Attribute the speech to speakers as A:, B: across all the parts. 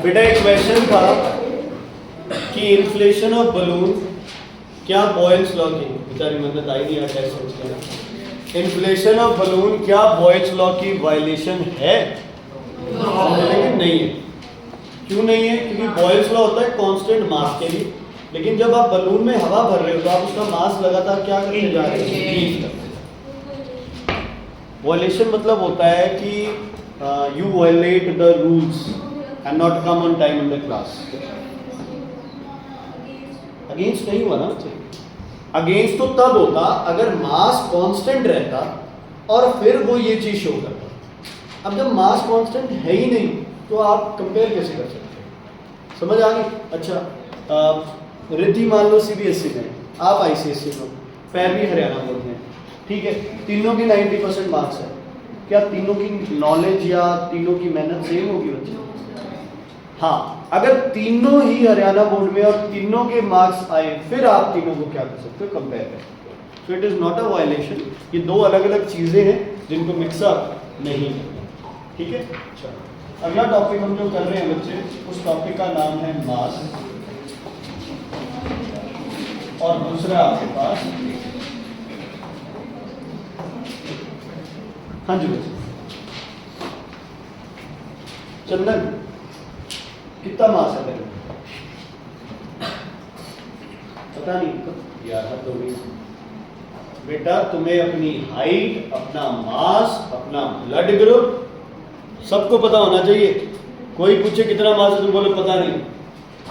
A: बेटा एक क्वेश्चन था कि इन्फ्लेशन ऑफ बलून क्या बॉयल्स लॉ की, बेचारी मदद आई नहीं, कैसे सोच लेना। इन्फ्लेशन ऑफ बलून क्या बॉयल्स लॉ की वायलेशन है? लेकिन नहीं है। क्यों नहीं है? क्योंकि बॉयल्स लॉ होता है कांस्टेंट मास के लिए, लेकिन जब आप बलून में हवा भर रहे हो तो आप उसका मास लगातार क्या करते जा रहे हो? इंक्रीज करते। वायलेशन मतलब होता है कि you violate the rules and not come on time in the class. Against नहीं हुआ ना बच्चे। अगेंस्ट तो तब होता अगर मास कांस्टेंट रहता और फिर वो ये चीज शो करता। अब जब मास कांस्टेंट है ही नहीं तो आप कंपेयर कैसे कर सकते हैं? समझ आ गई? अच्छा, रिद्धि मान लो CBSE में, आप ICSE में, पैरवी हरियाणा बोर्ड में, ठीक है, तीनों की 90% मार्क्स है। क्या तीनों की नॉलेज या तीनों की मेहनत सेम होगी बच्चे? हाँ, अगर तीनों ही हरियाणा बोर्ड में और तीनों के मार्क्स आए फिर आप तीनों को क्या कर सकते हो? कंपेयर कर सकते हो। So it is not a violation. ये दो अलग अलग चीजें हैं जिनको मिक्सअप नहीं करना, ठीक है? चलो अगला टॉपिक हम जो कर रहे हैं बच्चे, उस टॉपिक का नाम है मास, और दूसरा आपके पास, हाँ जी बच्चे, चंदन कितना मास है तेरे? पता नहीं यार, हद हो गई बेटा। तुम्हें अपनी हाइट, अपना मास, अपना ब्लड ग्रुप सबको पता होना चाहिए। कोई पूछे कितना मास है, तुम बोलो पता नहीं,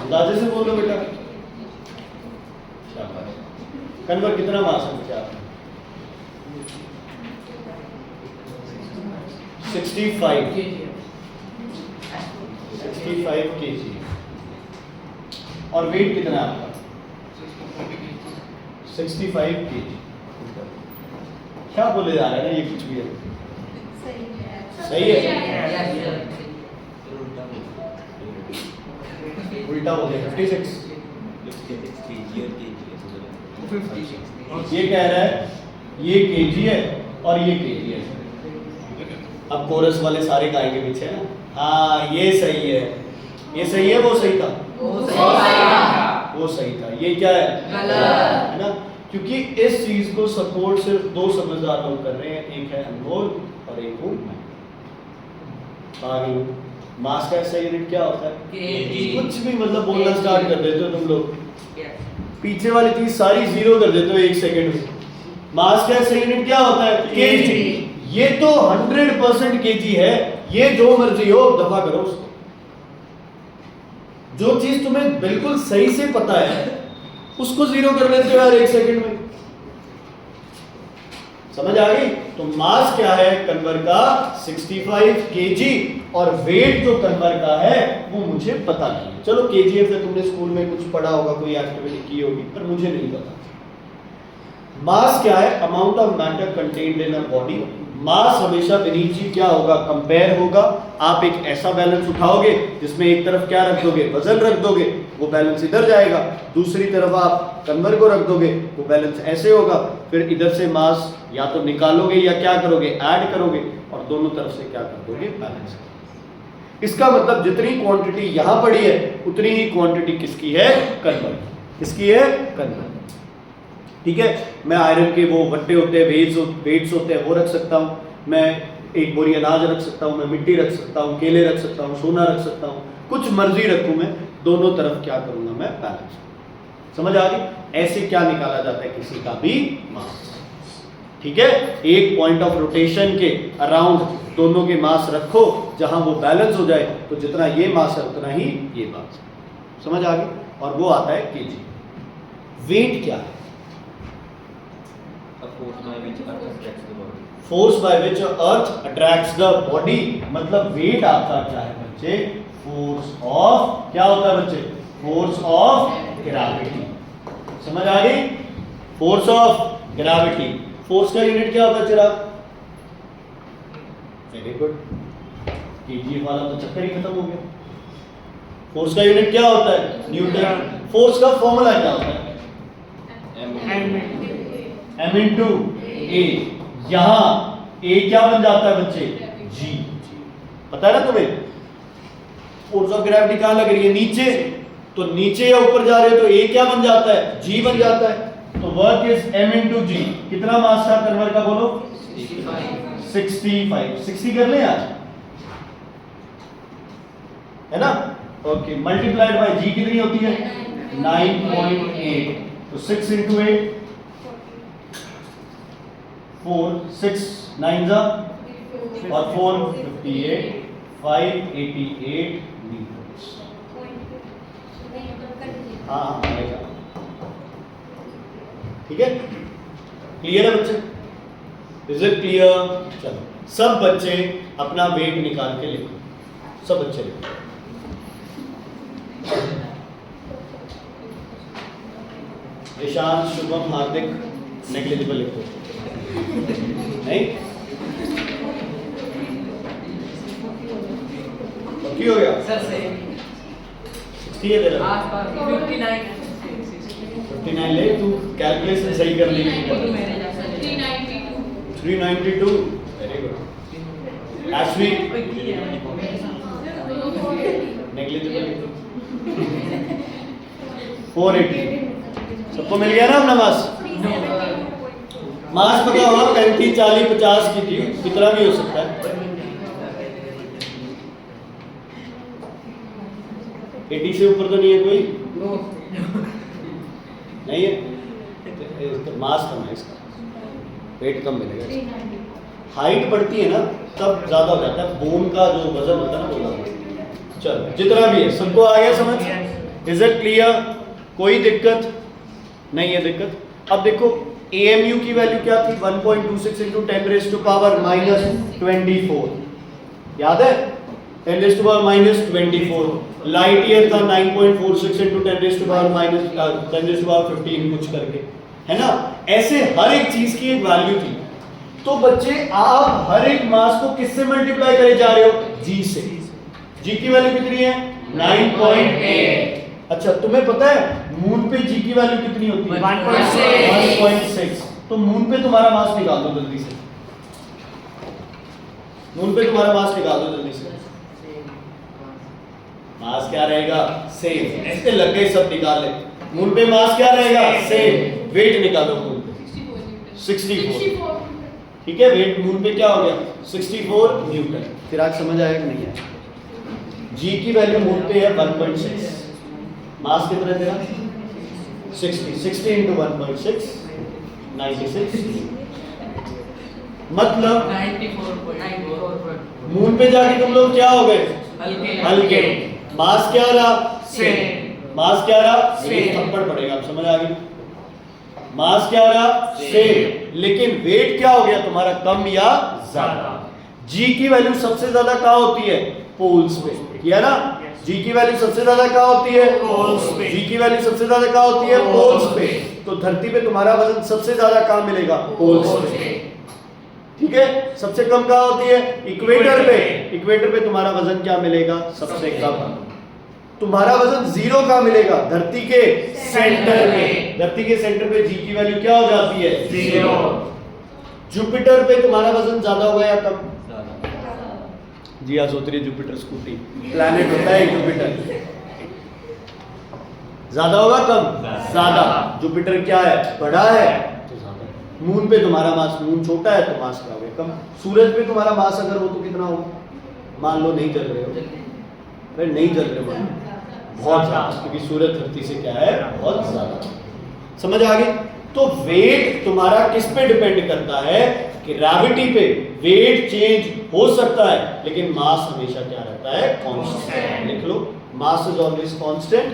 A: अंदाजे से बोलो बेटा। शाबाश। कन्वर कितना मास है बच्चा? 65 kg। और वेट कितना है आपका? 65 kg। क्या बोले जा रहे हैं ना, ये कुछ भी है? सही है। उल्टा हो गया। 56। ये कह रहा है ये kg है और ये kg है। अब कोरस वाले सारे गाएंगे पीछे ना, हाँ ये सही है, ये सही है, वो सही था, वो सही था, ये क्या है? गलत है ना। क्योंकि इस चीज को सपोर्ट सिर्फ दो समझदार लोग कर रहे हैं, एक है अनमोल और एक हूँ मैं। मास का ऐसा यूनिट क्या होता है? कुछ भी मतलब बोलना स्टार्ट कर देते हो तुम लोग, पीछे वाली चीज सारी जीरो कर देते हो 1 सेकंड में। मास का ऐसा यूनिट क्या होता है? केजी। ये तो 100% केजी है, ये जो मर्जी हो दफा करो उसको। जो चीज तुम्हें बिल्कुल सही से पता है उसको जीरो कर लेते हो यार 1 सेकंड में। समझ आ गई? तो मास क्या है कन्वर का? 65 kg, और वेट जो कन्वर का है वो मुझे पता नहीं है। चलो KGF में तुमने स्कूल में कुछ पढ़ा होगा, कोई एक्टिविटी की होगी, पर मुझे नहीं पता। मास क्या है? Amount of matter contained in a body. Mass हमेशा बेनीथ जी क्या होगा? कंपेयर होगा। आप एक ऐसा बैलेंस उठाओगे जिसमें एक तरफ क्या रख दोगे? वजन रख दोगे, वो बैलेंस इधर जाएगा। दूसरी तरफ आप कन्वर को रख दोगे, वो बैलेंस ऐसे होगा। फिर इधर से मास या तो निकालोगे या क्या करोगे? ऐड करोगे, और दोनों तरफ से क्या कर दोगे? बैलेंस। इसका मतलब जितनी क्वांटिटी यहां पड़ी है उतनी ही क्वांटिटी किसकी है? कन्वर। किसकी है? कन्वर। ठीक है, मैं आयरन के वो वट्टे होते हैं, वेट्स होते हैं, वो रख सकता हूँ। मैं एक बोरी अनाज रख सकता हूँ, मैं मिट्टी रख सकता हूँ, केले रख सकता हूँ, सोना रख सकता हूँ, कुछ मर्जी रखूँ मैं, दोनों तरफ क्या करूंगा मैं? बैलेंस। समझ आ गई? ऐसे क्या निकाला जाता है किसी का भी मास। ठीक है, एक पॉइंट ऑफ रोटेशन के अराउंड दोनों के मास रखो, जहां वो बैलेंस हो जाए, तो जितना ये मास है उतना ही ये मास। समझ आ गई? और वो आता है केजी। वेट क्या है? Force by which earth attracts the body. मतलब वेट आपका क्या है बच्चे? फोर्स ऑफ, क्या होता है बच्चे? Force of gravity. समझ आ गई? Force of gravity. फोर्स का यूनिट क्या होता है चिराग? वेरी गुड, केजी वाला तो चक्कर ही खत्म हो गया। फोर्स का यूनिट क्या होता है? न्यूटन। फोर्स का फॉर्मूला क्या होता है? M into A। यहां ए क्या बन जाता है बच्चे? जी। पता है ना तुम्हें? फोर्स ऑफ ग्रेविटी कहां लग रही है? नीचे। तो नीचे या ऊपर जा रहे हो तो ए क्या बन जाता है? जी बन जाता है। तो वर्क इज m इंटू जी। कितना मास था कन्वर्ट का बोलो? 65। 60 कर ले यार, है ना? ओके, मल्टीप्लाइड बाय जी कितनी होती है? 9.8। तो 6 इंटू 8 4 6 9 जा और 4 58 588 मीटर्स। हाँ आएगा। ठीक है, क्लियर है बच्चे? Is it clear? चलो सब बच्चे अपना वेट निकाल के लिखो, सब बच्चे लिखो। ईशान, शुभम, हार्दिक नेग्लिजिबल लिखो। नहीं की हो गया
B: सर से
A: 60 है तेरा?
B: आसपास
A: 59 ले, तू कैलकुलेशन सही कर ली। 392 वेरी गुड। एशवी नेग्लिजिबल 480। सबको मिल गया ना अपना मास? मास पता हुआ 35 40 50 की थी, कितना भी हो सकता है। 80 से ऊपर तो नहीं है कोई? नहीं है तो मास कम है इसका, वेट कम मिलेगा। हाइट बढ़ती है ना तब ज्यादा हो जाता है, बोन का जो वजन होता है ना वो ज्यादा। चलो जितना भी है सबको आ गया समझ? Is it clear? कोई दिक्कत नहीं है? दिक्कत अब देखो AMU की वैल्यू क्या थी? 1.26 into 10 raise to power minus 24। याद है? 10 raise to power minus 24। Light year था 9.46 into 10 raise to power minus 10 raise to power 15 कुछ करके, है ना? ऐसे हर एक चीज की एक वैल्यू थी। तो बच्चे आप हर एक मास को किससे मल्टीप्लाई करे जा रहे हो? जी से। जी की वैल्यू कितनी है? 9.8। अच्छा तुम्हें पता है मून पे जी की वैल्यू कितनी होती है? 1.6। तो मून पे तुम्हारा मास निकाल दो जल्दी से। मून पे तुम्हारा मास निकाल दो जल्दी से। मास क्या रहेगा? सेम। ऐसे लग गए सब निकाल ले। मून पे मास क्या रहेगा? सेम। वेट निकालो मून पे 64। ठीक है, वेट मून पे क्या हो गया? 64 न्यूटन। फिर आज समझ आया कि नहीं आया? जी की वैल्यू मून पे है 1.6। मास कितना है तेरा? 60। 60 इंटू 1.6 96। मतलब
B: 94.94।
A: मून पे जाके तुम लोग क्या हो गए?
B: हल्के
A: हल्के। मास क्या रहा?
B: सेम।
A: मास क्या रहा?
B: सेम।
A: थप्पड़ पड़ेगा, अब समझ आ गई? मास क्या रहा? सेम। लेकिन वेट क्या हो गया तुम्हारा? कम या ज्यादा? जी की वैल्यू सबसे ज्यादा कहां होती है? पोल्स पे। किया ना? जी की वैल्यू सबसे ज्यादा कहां होती है?
B: पोल्स पे।
A: जी की वैल्यू सबसे ज्यादा कहां होती है? पोल्स पे। तो धरती पे तुम्हारा वजन सबसे ज्यादा कहां मिलेगा? पोल्स पे। ठीक है, सबसे कम कहां होती है? इक्वेटर पे। इक्वेटर पे तुम्हारा वजन क्या मिलेगा? सबसे कम। तुम्हारा वजन जीरो कहां मिलेगा? धरती के सेंटर में। धरती के सेंटर पे जी की वैल्यू क्या हो जाती है? जीरो। जुपिटर पे तुम्हारा वजन ज्यादा होगा या कम? जी हाँ, सोच रही है जुपिटर स्कूटी प्लैनेट होता है जुपिटर। ज्यादा होगा कम? ज्यादा। जुपिटर क्या है? बड़ा है तो ज्यादा। मून पे तुम्हारा मास, मून छोटा है तो मास क्या होगा? कम। सूरज पे तुम्हारा मास अगर हो तो कितना हो? मान लो नहीं जल रहे हो, अरे नहीं जल रहे हो, बहुत ज्यादा, क्योंकि सूरज धरती से क्या है? बहुत ज्यादा। समझ आ गई? तो वेट तुम्हारा किस पे डिपेंड करता है? ग्रेविटी पे। वेट चेंज हो सकता है लेकिन मास हमेशा क्या रहता है? कांस्टेंट। लिख लो, mass is always constant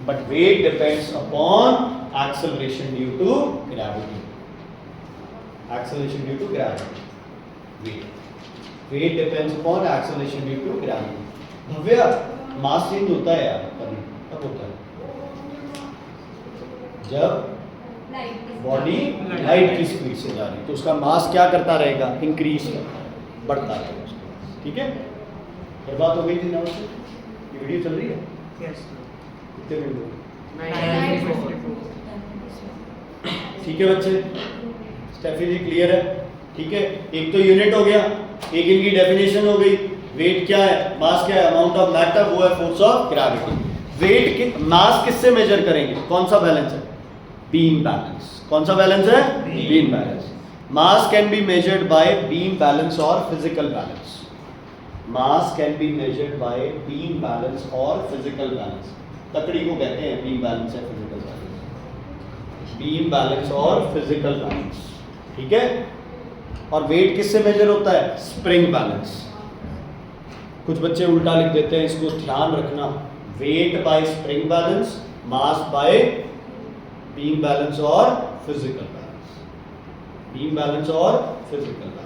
A: but weight depends upon acceleration due to gravity. Acceleration due to gravity. Weight depends upon acceleration due to gravity. Bhavya, mass change होता है यार कभी, कब होता है? जब बॉडी लाइट की स्पीड से जा रही है तो उसका मास क्या करता रहेगा? इंक्रीज करता है, बढ़ता रहेगा उसका। ठीक है, फिर बात हो गई थी नाउ से। ये वीडियो चल रही है? कितने मिनट हो गए? ठीक है बच्चे, स्टेफी जी क्लियर है? ठीक है, एक तो यूनिट हो गया, एक इनकी डेफिनेशन हो गई। वेट क्या है, मास क्या है, अमाउंट ऑफ मैटर, वो है फोर्स ऑफ ग्रेविटी। वेट के मास किससे मेजर करेंगे, कौन सा बैलेंस है, बीम बैलेंस। कौन सा बैलेंस है, beam balance. Mass can be measured by beam balance और physical balance. Mass can be measured by beam balance और फिजिकल बैलेंस। तकड़ी को कहते हैं बीम बैलेंस या फिजिकल बैलेंस, बीम बैलेंस और फिजिकल बैलेंस, ठीक है। और वेट किससे मेजर होता है, स्प्रिंग बैलेंस। कुछ बच्चे उल्टा लिख देते हैं, इसको ध्यान रखना। Weight by spring balance, mass by beam balance और फिजिकल बैलेंस, बीम बैलेंस और फिजिकल बैलेंस।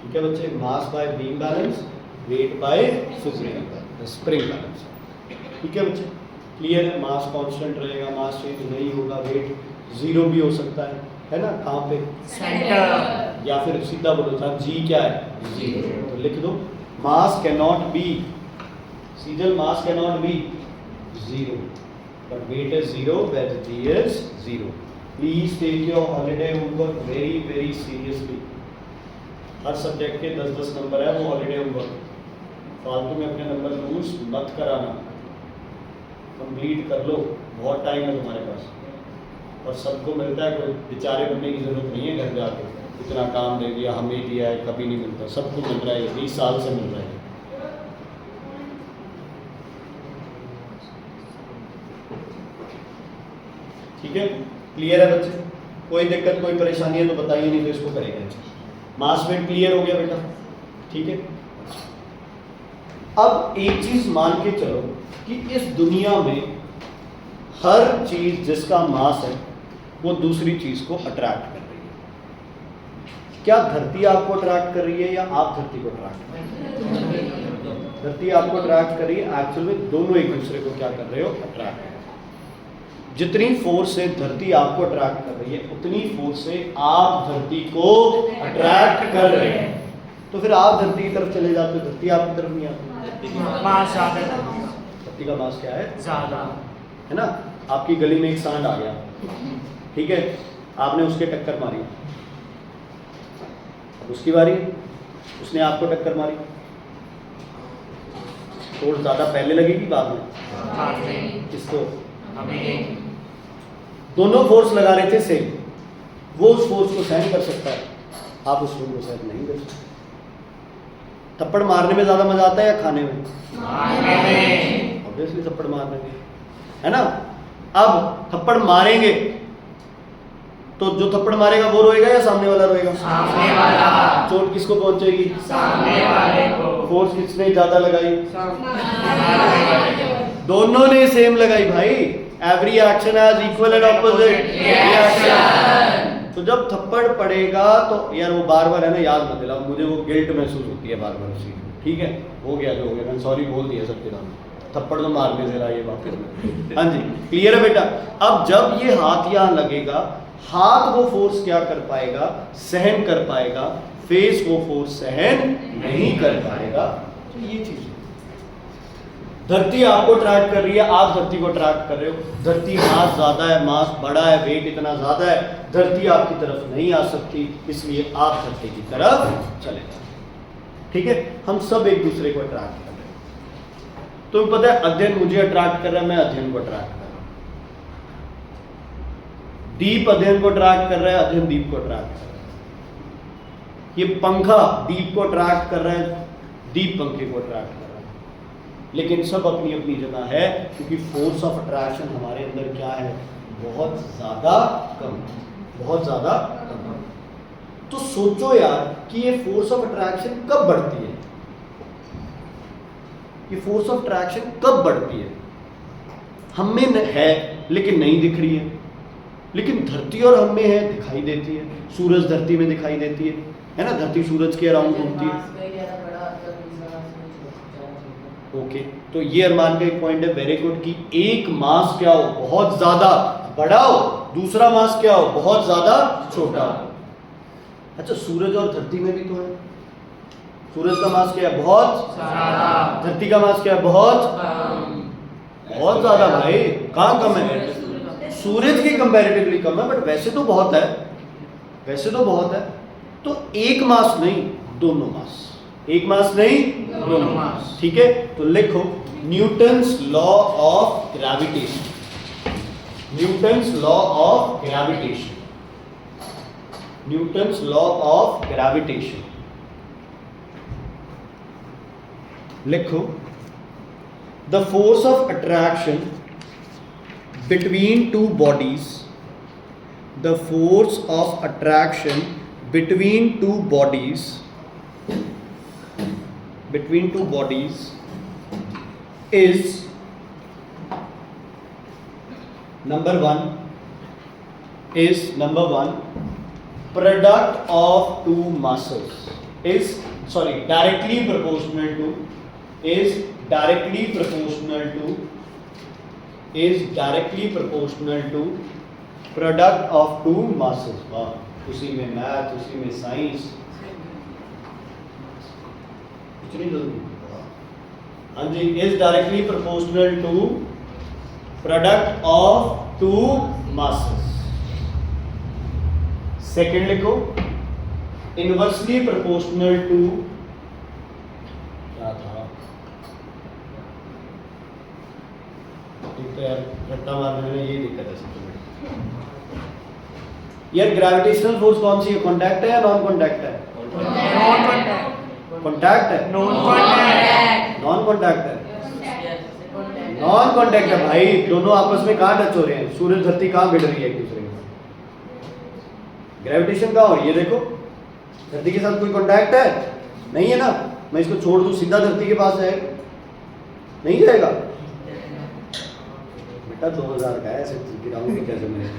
A: ठीक है बच्चे, mass by beam balance, weight by physical balance, spring balance. ठीक है बच्चे, क्लियर है। मास कांस्टेंट रहेगा, मास चेंज नहीं होगा, वेट जीरो भी हो सकता है ना, कहाँ पे,
B: सेंटर,
A: या फिर सीधा बोलो था जी क्या है, जीरो। तो लिख दो, मास कैन नॉट बी, सीजल mass can not be zero, but weight is zero where g is zero. Please take your holiday homework very very seriously. हर सब्जेक्ट के 10-10 नंबर है, वो हॉलीडे होमवर्क, फालतू में अपने नंबर लूज मत कराना, कंप्लीट कर लो, बहुत टाइम है तुम्हारे पास। और सबको मिलता है, कोई बेचारे बनने की जरूरत नहीं है घर जाके, इतना काम दे दिया, हमें दिया है, कभी नहीं मिलता, सबको मिल रहा है, 20 साल से मिल रहा है। ठीक है, क्लियर है बच्चे, कोई दिक्कत कोई परेशानी है तो बताइए, नहीं तो इसको करेंगे। मास वेट क्लियर हो गया बेटा, ठीक है। अब एक चीज मान के चलो कि इस दुनिया में हर चीज जिसका मास है वो दूसरी चीज को अट्रैक्ट कर रही है। क्या धरती आपको अट्रैक्ट कर रही है या आप धरती को अट्रैक्ट कर रही है? धरती आपको अट्रैक्ट कर रही है, एक्चुअल में दोनों एक दूसरे को क्या कर रहे हो, अट्रैक्ट कर रहे हो। जितनी फोर्स से धरती आपको अट्रैक्ट कर रही है, उतनी फोर्स से आप धरती को अट्रैक्ट कर रहे हैं। तो फिर आप धरती की तरफ चले जाते हो, धरती आपकी तरफ नहीं आती।
B: मास ज्यादा,
A: धरती का मास क्या है,
B: ज्यादा
A: है ना। आपकी गली में एक सांड आ गया, ठीक है, आपने उसके टक्कर मारी, अब उसकी बारी, उसने आपको टक्कर मारी, थोड़ा ज्यादा पहले लगेगी बाद में, किसको,
B: हमें।
A: दोनों फोर्स लगा रहे थे सेम, वो उस फोर्स को सहन कर सकता है, आप उस फोर्स को सहन नहीं कर सकते। थप्पड़ मारने में ज्यादा मजा आता है या खाने में, ऑब्वियसली थप्पड़ मारने में, है ना। अब थप्पड़ मारेंगे तो जो थप्पड़ मारेगा वो रोएगा या सामने वाला रोएगा,
B: सामने वाला।
A: चोट किसको पहुंचेगी,
B: सामने वाले को।
A: फोर्स किसने ज्यादा लगाई,
B: सामने वाले को।
A: दोनों ने सेम लगाई भाई। Every action has equal and opposite reaction. तो जब थप्पड़ पड़ेगा तो यार वो बार बार है ना, याद मत दिलाओ मुझे, वो गिल्ट महसूस होती है बार बार उसी, ठीक है, हो गया जो हो गया, मैंने सॉरी बोल दिया सबके सामने, थप्पड़ तो मारने से रहा ये वापस में। हाँ जी, क्लियर है बेटा। अब जब ये हाथ यहाँ लगेगा, हाथ वो फोर्स क्या कर पाएगा, सहन कर पाएगा, फेस वो फोर्स सहन नहीं कर पाएगा। तो ये चीज है, धरती आपको ट्रैक कर रही है, आप धरती को ट्रैक कर रहे हो। धरती मास ज्यादा है, मास बड़ा है, वेट इतना ज्यादा है, धरती आपकी तरफ नहीं आ सकती, इसलिए आप धरती की तरफ चले जाओ। ठीक है, हम सब एक दूसरे को अट्रैक्ट कर रहे हैं। तो पता है, अध्ययन मुझे अट्रैक्ट कर रहा है, मैं अध्ययन को अट्रैक्ट कर रहा हूं। दीप अध्ययन को अट्रैक्ट कर रहा है, अध्ययन दीप को अट्रैक्ट कर रहा है। ये पंखा दीप को अट्रैक्ट कर रहा है, दीप पंखे को अट्रैक्ट कर रहा है। लेकिन सब अपनी अपनी जगह है, क्योंकि फोर्स ऑफ अट्रैक्शन हमारे अंदर क्या है, बहुत ज्यादा कम, बहुत ज्यादा कम। तो सोचो यार कि ये फोर्स ऑफ अट्रैक्शन कब बढ़ती है, ये फोर्स ऑफ अट्रैक्शन कब बढ़ती है। हम में है लेकिन नहीं दिख रही है, लेकिन धरती और हम में है, दिखाई देती है। सूरज धरती में दिखाई देती है ना, धरती सूरज के अराउंड घूमती है। ओके, तो ये अरमान का एक पॉइंट है, वेरी गुड, कि एक मास क्या हो, बहुत ज्यादा बड़ा हो, दूसरा मास क्या हो, बहुत ज्यादा छोटा हो। अच्छा, सूरज और धरती में भी तो है, सूरज का मास क्या है, बहुत ज्यादा, धरती का मास क्या है, बहुत बहुत ज्यादा। भाई कहाँ कम है, सूरज की कंपैरेटिवली कम है, बट वैसे तो बहुत है, वैसे तो बहुत है। तो एक मास नहीं, दोनों मास, एक मास नहीं दोनों मास, ठीक है। तो लिखो Newton's law of gravitation, Newton's law of gravitation, Newton's law of gravitation. लिखो the force of attraction between two bodies, the force of attraction between two bodies is number one product of two masses, is directly proportional to product of two masses. वाह, उसी में math, उसी में science, इतनी जल्दी। हाँ जी, is directly proportional to product of two masses. Second लिखो इनवर्सली प्रोपोर्शनल टू, क्या था एक तो यार रट्टा मारने में ये दिक्कत है सबसे बड़ी। यार ग्रेविटेशनल फोर्स कौन सी है, कॉन्टैक्ट है या नॉन कॉन्टैक्ट है? कॉन्टैक्ट है, नॉन कॉन्टैक्ट है, नॉन कॉन्टैक्ट है भाई। दोनों आपस में कहाँ टच हो रहे हैं, सूरज धरती कहाँ भिड़ रही है एक दूसरे में, ग्रेविटेशन कहाँ हो रही है? देखो धरती के साथ कोई कॉन्टैक्ट है नहीं है ना। मैं इसको छोड़ दूं सीधा धरती के पास जाएगा, नहीं जाएगा बेटा। 2000 का है, ऐसे गिराऊंगी कैसे मैं?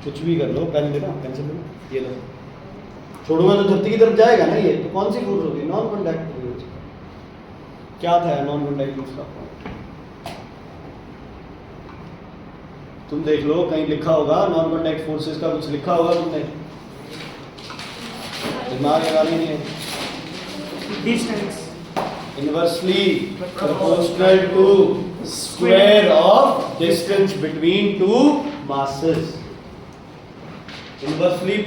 A: कुछ भी कर लो, पेन देना, पेंसिल देना, ये लो, छोड़ूंगा तो धरती की तरफ जाएगा ना। ये तो कौन सी फोर्स होगी, नॉन कॉन्टैक्ट फोर्स। क्या था नॉन कॉन्टैक्ट फोर्स का? तुम देख लो कहीं लिखा होगा नॉन कॉन्टैक्ट फोर्सेस का, कुछ लिखा होगा तुमने, दिमाग लगा नहीं है।
C: Distance
A: inversely proportional to square of distance between two masses, inversely